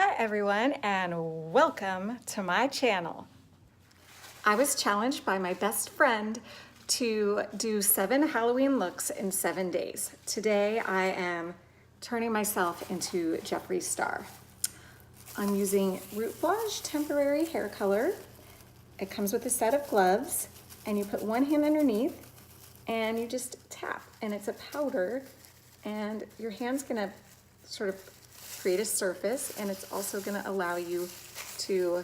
Hi everyone and welcome to my channel. I was challenged by my best friend to do 7 Halloween looks in 7 days. Today I am turning myself into Jeffree Star. I'm using Rootflage temporary hair color. It comes with a set of gloves and you put one hand underneath and you just tap, and it's a powder and your hand's gonna sort of create a surface, and it's also going to allow you to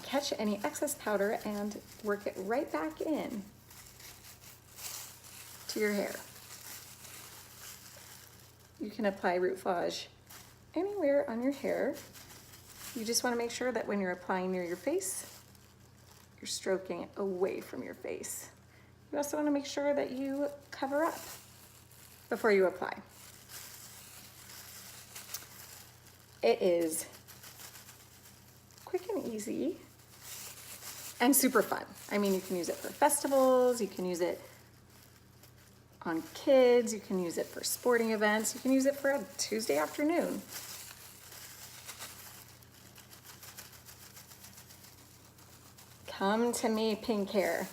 catch any excess powder and work it right back in to your hair. You can apply Rootflage anywhere on your hair. You just want to make sure that when you're applying near your face, you're stroking it away from your face. You also want to make sure that you cover up before you apply. It is quick and easy and super fun. I mean, you can use it for festivals, you can use it on kids, you can use it for sporting events, you can use it for a Tuesday afternoon. Come to me, pink hair.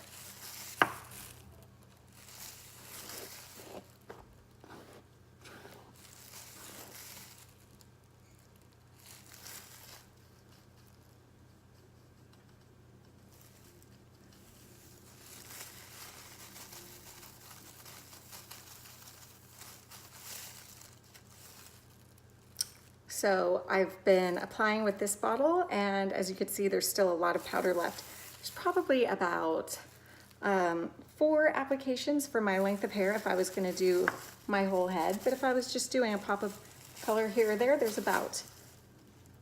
So I've been applying with this bottle, and as you can see, there's still a lot of powder left. There's probably about 4 applications for my length of hair if I was gonna do my whole head, but if I was just doing a pop of color here or there, there's about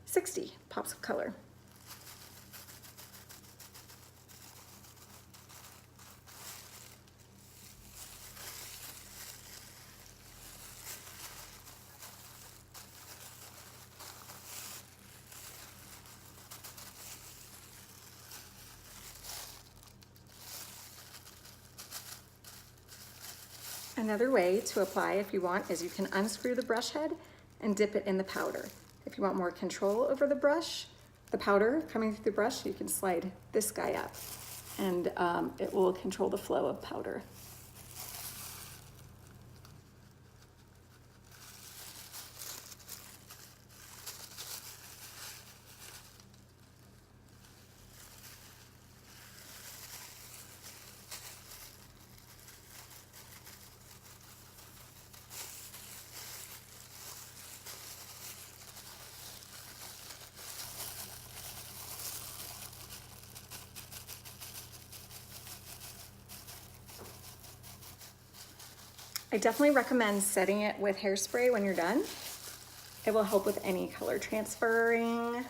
60 pops of color. Another way to apply, if you want, is you can unscrew the brush head and dip it in the powder. If you want more control over the brush, the powder coming through the brush, you can slide this guy up and it will control the flow of powder. I definitely recommend setting it with hairspray when you're done. It will help with any color transferring.